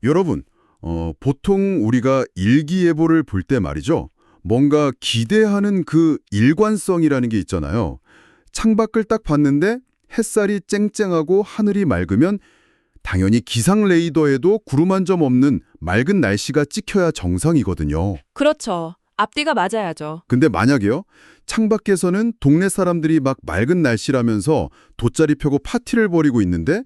여러분, 보통 우리가 일기예보를 볼 때 말이죠. 뭔가 기대하는 그 일관성이라는 게 있잖아요. 창밖을 딱 봤는데 햇살이 쨍쨍하고 하늘이 맑으면 당연히 기상 레이더에도 구름 한 점 없는 맑은 날씨가 찍혀야 정상이거든요. 그렇죠. 앞뒤가 맞아야죠. 근데 만약에요, 창밖에서는 동네 사람들이 막 맑은 날씨라면서 돗자리 펴고 파티를 벌이고 있는데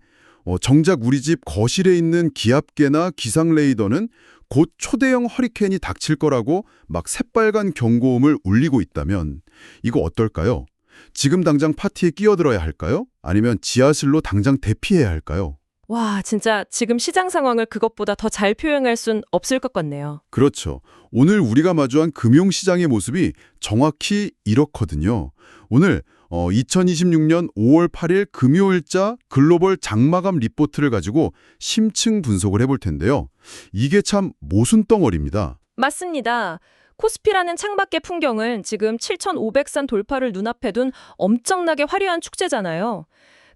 정작 우리 집 거실에 있는 기압계나 기상 레이더는 곧 초대형 허리케인이 닥칠 거라고 막 새빨간 경고음을 울리고 있다면 이거 어떨까요? 지금 당장 파티에 끼어들어야 할까요? 아니면 지하실로 당장 대피해야 할까요? 와, 진짜 지금 시장 상황을 그것보다 더 잘 표현할 순 없을 것 같네요. 그렇죠. 오늘 우리가 마주한 금융시장의 모습이 정확히 이렇거든요. 오늘 2026년 5월 8일 금요일자 글로벌 장마감 리포트를 가지고 심층 분석을 해볼 텐데요. 이게 참 모순덩어리입니다. 맞습니다. 코스피라는 창밖의 풍경은 지금 7,500선 돌파를 눈앞에 둔 엄청나게 화려한 축제잖아요.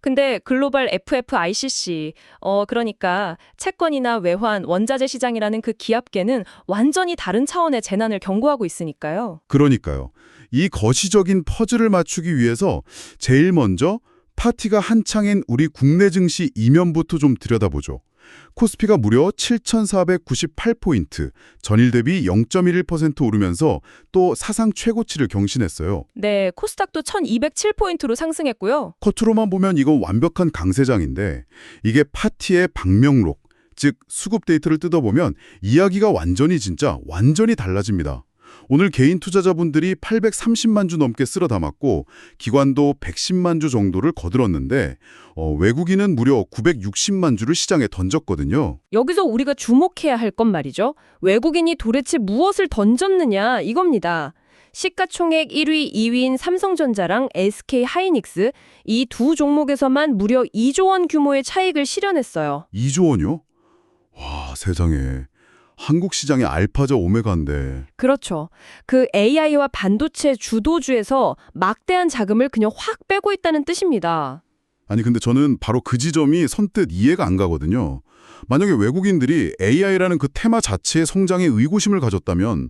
근데 글로벌 FFICC, 그러니까 채권이나 외환, 원자재 시장이라는 그 기압계는 완전히 다른 차원의 재난을 경고하고 있으니까요. 그러니까요. 이 거시적인 퍼즐을 맞추기 위해서 제일 먼저 파티가 한창인 우리 국내 증시 이면부터 좀 들여다보죠. 코스피가 무려 7,498포인트, 전일 대비 0.11% 오르면서 또 사상 최고치를 경신했어요. 네, 코스닥도 1,207포인트로 상승했고요. 겉으로만 보면 이거 완벽한 강세장인데 이게 파티의 방명록, 즉 수급 데이터를 뜯어보면 이야기가 완전히 달라집니다. 오늘 개인 투자자분들이 830만 주 넘게 쓸어 담았고 기관도 110만 주 정도를 거들었는데 외국인은 무려 960만 주를 시장에 던졌거든요. 여기서 우리가 주목해야 할 건 말이죠. 외국인이 도대체 무엇을 던졌느냐 이겁니다. 시가총액 1위, 2위인 삼성전자랑 SK하이닉스 이 두 종목에서만 무려 2조 원 규모의 차익을 실현했어요. 2조 원이요? 와, 세상에. 한국 시장의 알파자 오메가인데. 그렇죠. 그 AI와 반도체 주도주에서 막대한 자금을 그냥 확 빼고 있다는 뜻입니다. 아니 근데 저는 바로 그 지점이 선뜻 이해가 안 가거든요. 만약에 외국인들이 AI라는 그 테마 자체의 성장에 의구심을 가졌다면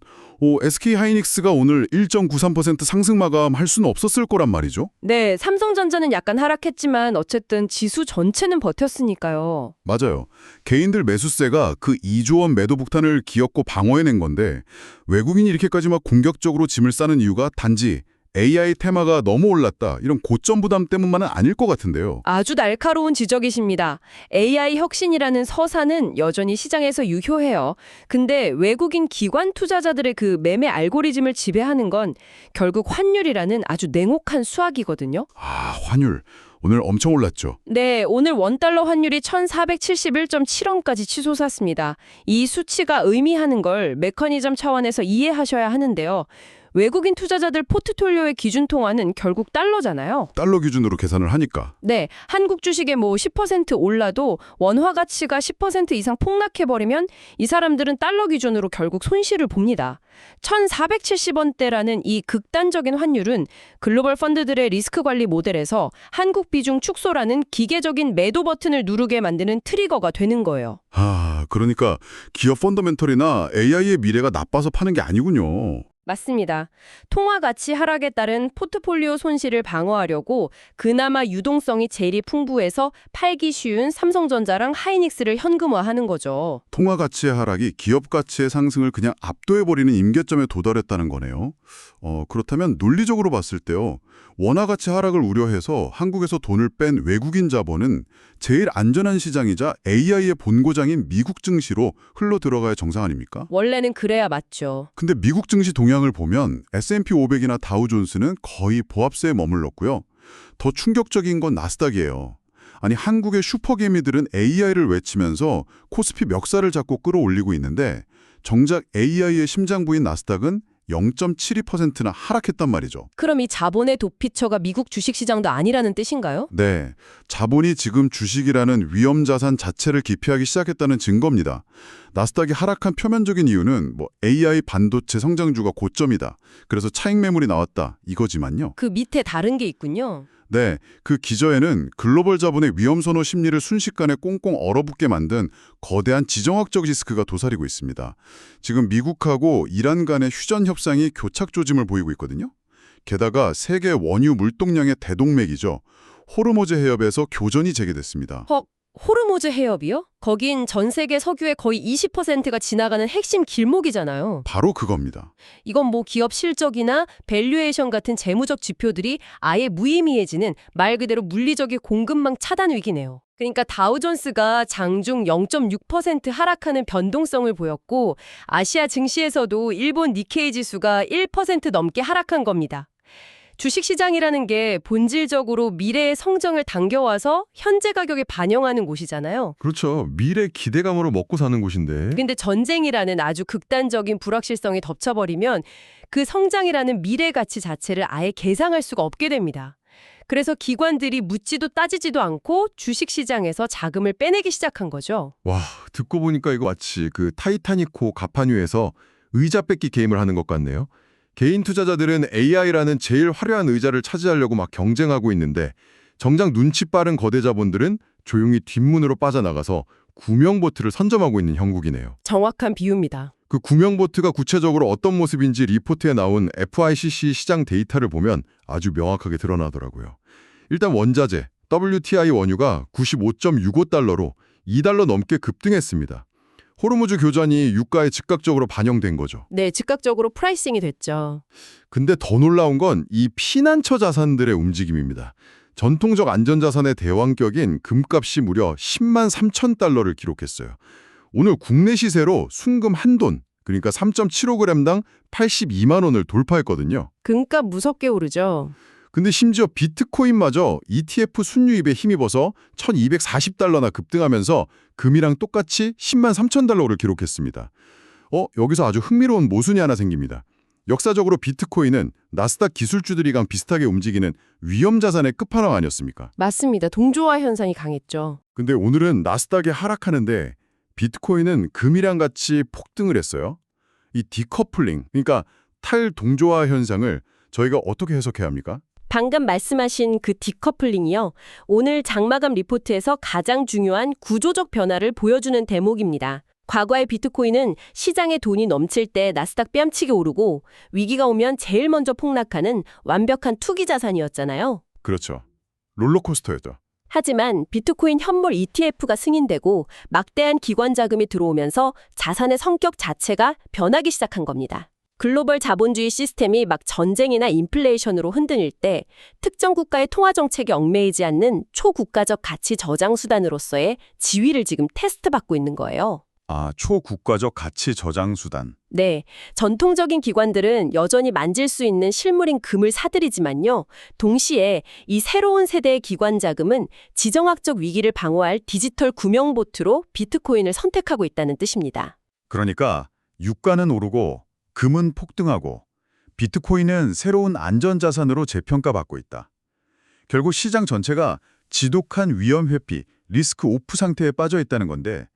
SK하이닉스가 오늘 1.93% 상승 마감할 수는 없었을 거란 말이죠. 네, 삼성전자는 약간 하락했지만 어쨌든 지수 전체는 버텼으니까요. 맞아요. 개인들 매수세가 그 2조 원 매도 폭탄을 기었고 방어해낸 건데 외국인이 이렇게까지 막 공격적으로 짐을 싸는 이유가 단지 AI 테마가 너무 올랐다 이런 고점 부담 때문만은 아닐 것 같은데요. 아주 날카로운 지적이십니다. AI 혁신이라는 서사는 여전히 시장에서 유효해요. 근데 외국인 기관 투자자들의 그 매매 알고리즘을 지배하는 건 결국 환율이라는 아주 냉혹한 수학이거든요. 아, 환율. 오늘 엄청 올랐죠. 네, 오늘 원달러 환율이 1,471.7원까지 치솟았습니다. 이 수치가 의미하는 걸 메커니즘 차원에서 이해하셔야 하는데요. 외국인 투자자들 포트폴리오의 기준 통화는 결국 달러잖아요. 달러 기준으로 계산을 하니까. 네, 한국 주식에 뭐 10% 올라도 원화 가치가 10% 이상 폭락해버리면 이 사람들은 달러 기준으로 결국 손실을 봅니다. 1,470원대라는 이 극단적인 환율은 글로벌 펀드들의 리스크 관리 모델에서 한국 비중 축소라는 기계적인 매도 버튼을 누르게 만드는 트리거가 되는 거예요. 그러니까 기업 펀더멘털이나 AI의 미래가 나빠서 파는 게 아니군요. 맞습니다. 통화 가치 하락에 따른 포트폴리오 손실을 방어하려고 그나마 유동성이 제일이 풍부해서 팔기 쉬운 삼성전자랑 하이닉스를 현금화하는 거죠. 통화 가치의 하락이 기업 가치의 상승을 그냥 압도해버리는 임계점에 도달했다는 거네요. 그렇다면 논리적으로 봤을 때요. 원화 가치 하락을 우려해서 한국에서 돈을 뺀 외국인 자본은 제일 안전한 시장이자 AI의 본고장인 미국 증시로 흘러 들어가야 정상 아닙니까? 원래는 그래야 맞죠. 근데 미국 증시 동향을 보면 S&P 500이나 다우존스는 거의 보합세에 머물렀고요. 더 충격적인 건 나스닥이에요. 아니 한국의 슈퍼개미들은 AI를 외치면서 코스피 멱살을 잡고 끌어올리고 있는데 정작 AI의 심장부인 나스닥은 0.72%나 하락했단 말이죠. 그럼 이 자본의 도피처가 미국 주식시장도 아니라는 뜻인가요? 네, 자본이 지금 주식이라는 위험자산 자체를 기피하기 시작했다는 증거입니다. 나스닥이 하락한 표면적인 이유는 AI 반도체 성장주가 고점이다. 그래서 차익 매물이 나왔다. 이거지만요. 그 밑에 다른 게 있군요. 네, 그 기저에는 글로벌 자본의 위험 선호 심리를 순식간에 꽁꽁 얼어붙게 만든 거대한 지정학적 리스크가 도사리고 있습니다. 지금 미국하고 이란 간의 휴전 협상이 교착 조짐을 보이고 있거든요. 게다가 세계 원유 물동량의 대동맥이죠. 호르무즈 해협에서 교전이 재개됐습니다. 호르무즈 해협이요? 거긴 전 세계 석유의 거의 20%가 지나가는 핵심 길목이잖아요. 바로 그겁니다. 이건 기업 실적이나 밸류에이션 같은 재무적 지표들이 아예 무의미해지는 말 그대로 물리적인 공급망 차단 위기네요. 그러니까 다우존스가 장중 0.6% 하락하는 변동성을 보였고 아시아 증시에서도 일본 니케이 지수가 1% 넘게 하락한 겁니다. 주식시장이라는 게 본질적으로 미래의 성장을 당겨와서 현재 가격에 반영하는 곳이잖아요. 그렇죠. 미래 기대감으로 먹고 사는 곳인데. 근데 전쟁이라는 아주 극단적인 불확실성이 덮쳐버리면 그 성장이라는 미래 가치 자체를 아예 계상할 수가 없게 됩니다. 그래서 기관들이 묻지도 따지지도 않고 주식시장에서 자금을 빼내기 시작한 거죠. 와, 듣고 보니까 이거 마치 그 타이타닉호 갑판위에서 의자 뺏기 게임을 하는 것 같네요. 개인 투자자들은 AI라는 제일 화려한 의자를 차지하려고 막 경쟁하고 있는데 정작 눈치 빠른 거대 자본들은 조용히 뒷문으로 빠져나가서 구명보트를 선점하고 있는 형국이네요. 정확한 비유입니다. 그 구명보트가 구체적으로 어떤 모습인지 리포트에 나온 FICC 시장 데이터를 보면 아주 명확하게 드러나더라고요. 일단 원자재, WTI 원유가 95.65달러로 2달러 넘게 급등했습니다. 호르무즈 교전이 유가에 즉각적으로 반영된 거죠. 네, 즉각적으로 프라이싱이 됐죠. 근데 더 놀라운 건 이 피난처 자산들의 움직임입니다. 전통적 안전자산의 대왕격인 금값이 무려 10만 3천 달러를 기록했어요. 오늘 국내 시세로 순금 한 돈, 그러니까 3.75g당 82만 원을 돌파했거든요. 금값 무섭게 오르죠. 근데 심지어 비트코인마저 ETF 순유입에 힘입어서 1240달러나 급등하면서 금이랑 똑같이 10만 3천 달러를 기록했습니다. 여기서 아주 흥미로운 모순이 하나 생깁니다. 역사적으로 비트코인은 나스닥 기술주들이랑 비슷하게 움직이는 위험자산의 끝판왕 아니었습니까? 맞습니다. 동조화 현상이 강했죠. 근데 오늘은 나스닥이 하락하는데 비트코인은 금이랑 같이 폭등을 했어요. 이 디커플링, 그러니까 탈동조화 현상을 저희가 어떻게 해석해야 합니까? 방금 말씀하신 그 디커플링이요. 오늘 장마감 리포트에서 가장 중요한 구조적 변화를 보여주는 대목입니다. 과거의 비트코인은 시장에 돈이 넘칠 때 나스닥 뺨치게 오르고 위기가 오면 제일 먼저 폭락하는 완벽한 투기 자산이었잖아요. 그렇죠. 롤러코스터였죠. 하지만 비트코인 현물 ETF가 승인되고 막대한 기관 자금이 들어오면서 자산의 성격 자체가 변하기 시작한 겁니다. 글로벌 자본주의 시스템이 막 전쟁이나 인플레이션으로 흔들릴 때 특정 국가의 통화 정책에 얽매이지 않는 초국가적 가치 저장 수단으로서의 지위를 지금 테스트받고 있는 거예요. 초국가적 가치 저장 수단. 네, 전통적인 기관들은 여전히 만질 수 있는 실물인 금을 사들이지만요. 동시에 이 새로운 세대의 기관 자금은 지정학적 위기를 방어할 디지털 구명보트로 비트코인을 선택하고 있다는 뜻입니다. 그러니까 유가는 오르고 금은 폭등하고 비트코인은 새로운 안전자산으로 재평가받고 있다. 결국 시장 전체가 지독한 위험 회피, 리스크 오프 상태에 빠져 있다는 건데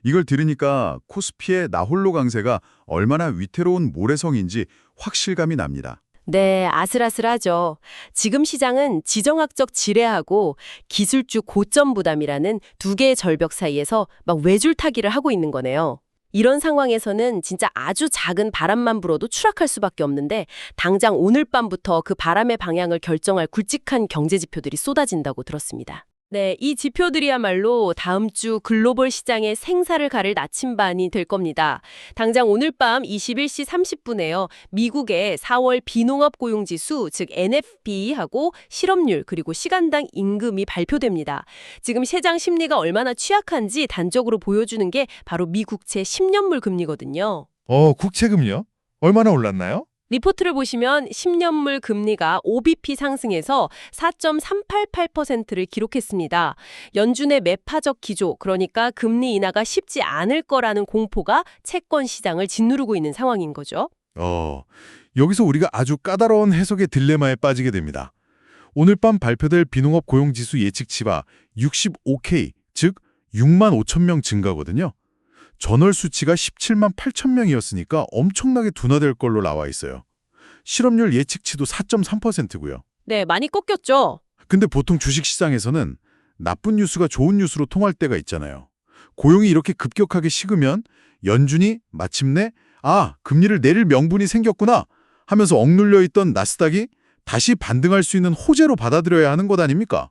이걸 들으니까 코스피의 나홀로 강세가 얼마나 위태로운 모래성인지 확실감이 납니다. 네, 아슬아슬하죠. 지금 시장은 지정학적 지뢰하고 기술주 고점 부담이라는 두 개의 절벽 사이에서 막 외줄타기를 하고 있는 거네요. 이런 상황에서는 진짜 아주 작은 바람만 불어도 추락할 수밖에 없는데 당장 오늘 밤부터 그 바람의 방향을 결정할 굵직한 경제 지표들이 쏟아진다고 들었습니다. 네, 이 지표들이야말로 다음 주 글로벌 시장의 생사를 가를 나침반이 될 겁니다. 당장 오늘 밤 21시 30분에요. 미국의 4월 비농업 고용지수, 즉 NFP하고 실업률 그리고 시간당 임금이 발표됩니다. 지금 시장 심리가 얼마나 취약한지 단적으로 보여주는 게 바로 미국채 10년물 금리거든요. 국채금리요? 얼마나 올랐나요? 리포트를 보시면 10년물 금리가 5bp 상승해서 4.388%를 기록했습니다. 연준의 매파적 기조, 그러니까 금리 인하가 쉽지 않을 거라는 공포가 채권 시장을 짓누르고 있는 상황인 거죠. 여기서 우리가 아주 까다로운 해석의 딜레마에 빠지게 됩니다. 오늘 밤 발표될 비농업 고용지수 예측치가 65K, 즉 6만 5천 명 증가거든요. 전월 수치가 17만 8천 명이었으니까 엄청나게 둔화될 걸로 나와 있어요. 실업률 예측치도 4.3%고요. 네, 많이 꺾였죠. 근데 보통 주식시장에서는 나쁜 뉴스가 좋은 뉴스로 통할 때가 있잖아요. 고용이 이렇게 급격하게 식으면 연준이 마침내 금리를 내릴 명분이 생겼구나 하면서 억눌려 있던 나스닥이 다시 반등할 수 있는 호재로 받아들여야 하는 것 아닙니까?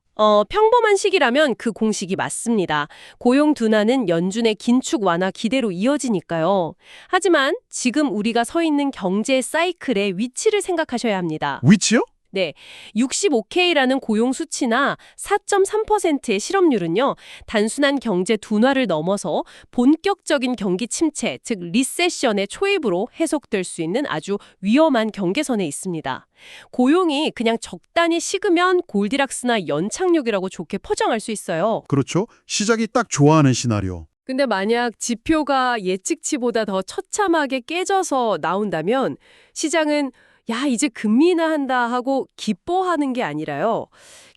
평범한 시기라면 그 공식이 맞습니다. 고용 둔화는 연준의 긴축 완화 기대로 이어지니까요. 하지만 지금 우리가 서 있는 경제 사이클의 위치를 생각하셔야 합니다. 위치요? 네, 65K라는 고용 수치나 4.3%의 실업률은요, 단순한 경제 둔화를 넘어서 본격적인 경기 침체, 즉 리세션의 초입으로 해석될 수 있는 아주 위험한 경계선에 있습니다. 고용이 그냥 적당히 식으면 골디락스나 연착륙이라고 좋게 포장할 수 있어요. 그렇죠. 시작이 딱 좋아하는 시나리오. 근데 만약 지표가 예측치보다 더 처참하게 깨져서 나온다면 시장은 야, 이제 금리 인하한다 하고 기뻐하는 게 아니라요.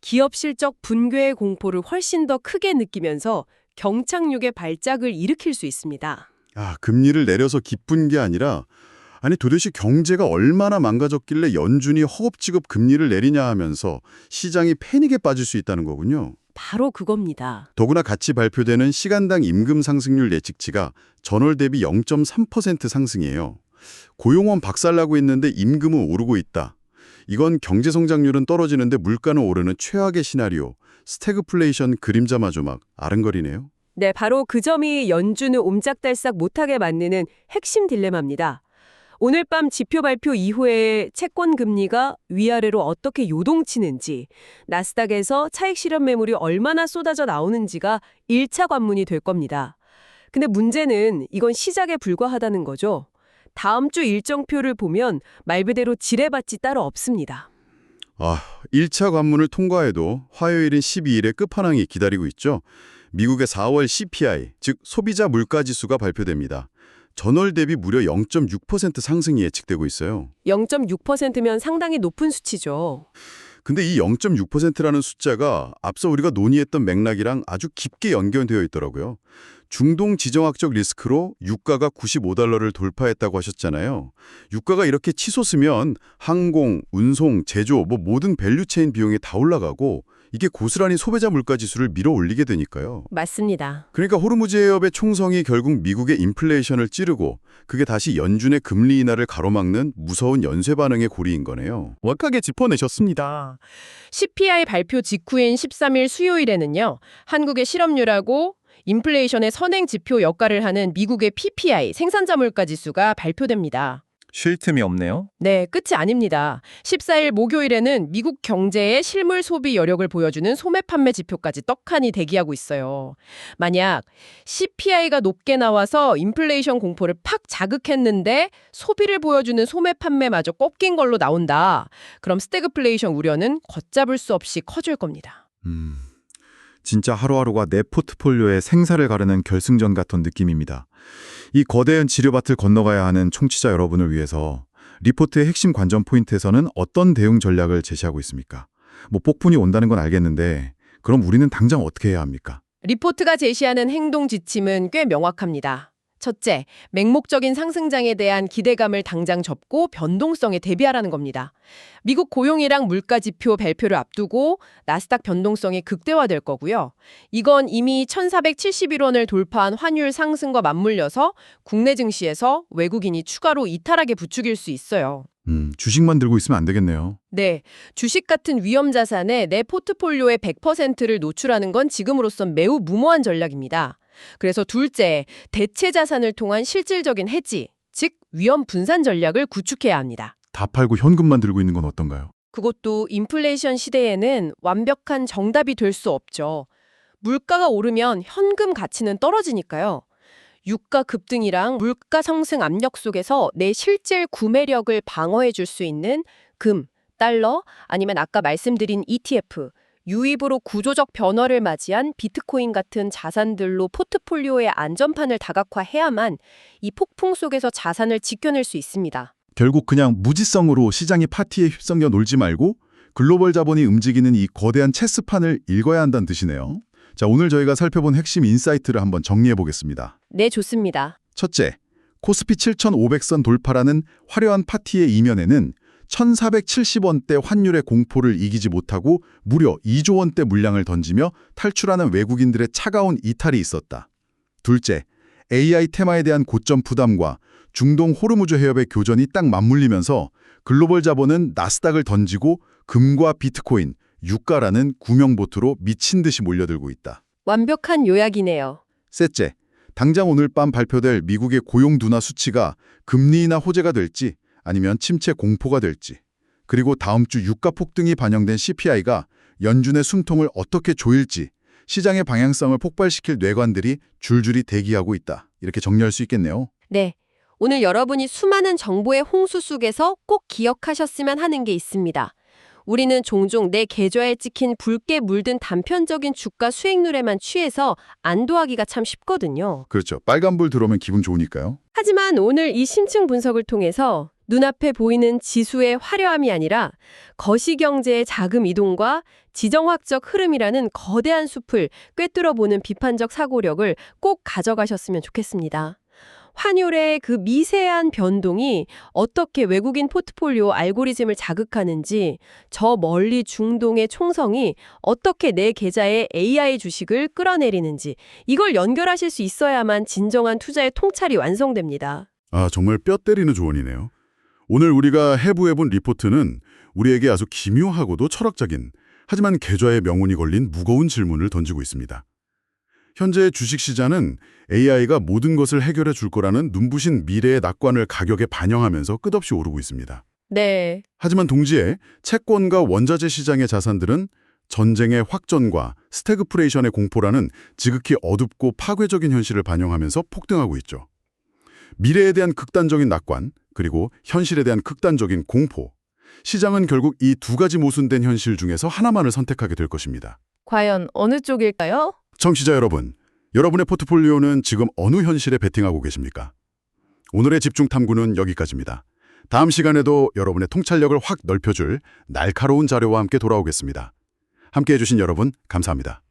기업 실적 붕괴의 공포를 훨씬 더 크게 느끼면서 경착륙의 발작을 일으킬 수 있습니다. 금리를 내려서 기쁜 게 아니라 아니 도대체 경제가 얼마나 망가졌길래 연준이 허겁지겁 금리를 내리냐 하면서 시장이 패닉에 빠질 수 있다는 거군요. 바로 그겁니다. 더구나 같이 발표되는 시간당 임금 상승률 예측치가 전월 대비 0.3% 상승이에요. 고용원 박살나고 있는데 임금은 오르고 있다. 이건 경제 성장률은 떨어지는데 물가는 오르는 최악의 시나리오, 스태그플레이션 그림자마저 막 아른거리네요. 네, 바로 그 점이 연준을 옴짝달싹 못하게 만드는 핵심 딜레마입니다. 오늘 밤 지표 발표 이후에 채권 금리가 위아래로 어떻게 요동치는지, 나스닥에서 차익 실현 매물이 얼마나 쏟아져 나오는지가 1차 관문이 될 겁니다. 근데 문제는 이건 시작에 불과하다는 거죠. 다음 주 일정표를 보면 말 그대로 지뢰밭이 따로 없습니다. 1차 관문을 통과해도 화요일인 12일에 끝판왕이 기다리고 있죠. 미국의 4월 CPI, 즉 소비자 물가지수가 발표됩니다. 전월 대비 무려 0.6% 상승이 예측되고 있어요. 0.6%면 상당히 높은 수치죠. 근데 이 0.6%라는 숫자가 앞서 우리가 논의했던 맥락이랑 아주 깊게 연결되어 있더라고요. 중동 지정학적 리스크로 유가가 $95를 돌파했다고 하셨잖아요. 유가가 이렇게 치솟으면 항공, 운송, 제조, 모든 밸류체인 비용이 다 올라가고 이게 고스란히 소비자 물가 지수를 밀어 올리게 되니까요. 맞습니다. 그러니까 호르무즈 해협의 총성이 결국 미국의 인플레이션을 찌르고 그게 다시 연준의 금리 인하를 가로막는 무서운 연쇄 반응의 고리인 거네요. 완벽하게 짚어내셨습니다. CPI 발표 직후인 13일 수요일에는요. 한국의 실업률하고 인플레이션의 선행 지표 역할을 하는 미국의 PPI, 생산자 물가 지수가 발표됩니다. 쉴 틈이 없네요. 네, 끝이 아닙니다. 14일 목요일에는 미국 경제의 실물 소비 여력을 보여주는 소매 판매 지표까지 떡하니 대기하고 있어요. 만약 CPI가 높게 나와서 인플레이션 공포를 팍 자극했는데 소비를 보여주는 소매 판매마저 꺾인 걸로 나온다. 그럼 스태그플레이션 우려는 걷잡을 수 없이 커질 겁니다. 진짜 하루하루가 내 포트폴리오의 생사를 가르는 결승전 같은 느낌입니다. 이 거대한 지뢰밭을 건너가야 하는 청취자 여러분을 위해서 리포트의 핵심 관전 포인트에서는 어떤 대응 전략을 제시하고 있습니까? 폭풍이 온다는 건 알겠는데 그럼 우리는 당장 어떻게 해야 합니까? 리포트가 제시하는 행동 지침은 꽤 명확합니다. 첫째, 맹목적인 상승장에 대한 기대감을 당장 접고 변동성에 대비하라는 겁니다. 미국 고용이랑 물가지표 발표를 앞두고 나스닥 변동성이 극대화될 거고요. 이건 이미 1,471원을 돌파한 환율 상승과 맞물려서 국내 증시에서 외국인이 추가로 이탈하게 부추길 수 있어요. 주식만 들고 있으면 안 되겠네요. 네, 주식 같은 위험 자산에 내 포트폴리오의 100%를 노출하는 건 지금으로선 매우 무모한 전략입니다. 그래서 둘째, 대체 자산을 통한 실질적인 해지, 즉 위험 분산 전략을 구축해야 합니다. 다 팔고 현금만 들고 있는 건 어떤가요? 그것도 인플레이션 시대에는 완벽한 정답이 될 수 없죠. 물가가 오르면 현금 가치는 떨어지니까요. 유가 급등이랑 물가 상승 압력 속에서 내 실질 구매력을 방어해 줄 수 있는 금, 달러, 아니면 아까 말씀드린 ETF, 유입으로 구조적 변화를 맞이한 비트코인 같은 자산들로 포트폴리오의 안전판을 다각화해야만 이 폭풍 속에서 자산을 지켜낼 수 있습니다. 결국 그냥 무지성으로 시장의 파티에 휩쓸려 놀지 말고 글로벌 자본이 움직이는 이 거대한 체스판을 읽어야 한다는 뜻이네요. 자, 오늘 저희가 살펴본 핵심 인사이트를 한번 정리해 보겠습니다. 네, 좋습니다. 첫째, 코스피 7,500선 돌파라는 화려한 파티의 이면에는 1,470원대 환율의 공포를 이기지 못하고 무려 2조 원대 물량을 던지며 탈출하는 외국인들의 차가운 이탈이 있었다. 둘째, AI 테마에 대한 고점 부담과 중동 호르무즈 해협의 교전이 딱 맞물리면서 글로벌 자본은 나스닥을 던지고 금과 비트코인, 유가라는 구명보트로 미친 듯이 몰려들고 있다. 완벽한 요약이네요. 셋째, 당장 오늘 밤 발표될 미국의 고용 둔화 수치가 금리 인하 호재가 될지 아니면 침체 공포가 될지, 그리고 다음 주 유가 폭등이 반영된 CPI가 연준의 숨통을 어떻게 조일지 시장의 방향성을 폭발시킬 뇌관들이 줄줄이 대기하고 있다. 이렇게 정리할 수 있겠네요. 네. 오늘 여러분이 수많은 정보의 홍수 속에서 꼭 기억하셨으면 하는 게 있습니다. 우리는 종종 내 계좌에 찍힌 붉게 물든 단편적인 주가 수익률에만 취해서 안도하기가 참 쉽거든요. 그렇죠. 빨간불 들어오면 기분 좋으니까요. 하지만 오늘 이 심층 분석을 통해서 눈앞에 보이는 지수의 화려함이 아니라 거시경제의 자금 이동과 지정학적 흐름이라는 거대한 숲을 꿰뚫어보는 비판적 사고력을 꼭 가져가셨으면 좋겠습니다. 환율의 그 미세한 변동이 어떻게 외국인 포트폴리오 알고리즘을 자극하는지, 저 멀리 중동의 총성이 어떻게 내 계좌에 AI 주식을 끌어내리는지, 이걸 연결하실 수 있어야만 진정한 투자의 통찰이 완성됩니다. 아, 정말 뼈 때리는 조언이네요. 오늘 우리가 해부해본 리포트는 우리에게 아주 기묘하고도 철학적인, 하지만 계좌에 명운이 걸린 무거운 질문을 던지고 있습니다. 현재 주식시장은 AI가 모든 것을 해결해 줄 거라는 눈부신 미래의 낙관을 가격에 반영하면서 끝없이 오르고 있습니다. 네. 하지만 동시에 채권과 원자재 시장의 자산들은 전쟁의 확전과 스태그플레이션의 공포라는 지극히 어둡고 파괴적인 현실을 반영하면서 폭등하고 있죠. 미래에 대한 극단적인 낙관, 그리고 현실에 대한 극단적인 공포. 시장은 결국 이 두 가지 모순된 현실 중에서 하나만을 선택하게 될 것입니다. 과연 어느 쪽일까요? 청취자 여러분, 여러분의 포트폴리오는 지금 어느 현실에 베팅하고 계십니까? 오늘의 집중 탐구는 여기까지입니다. 다음 시간에도 여러분의 통찰력을 확 넓혀줄 날카로운 자료와 함께 돌아오겠습니다. 함께해 주신 여러분 감사합니다.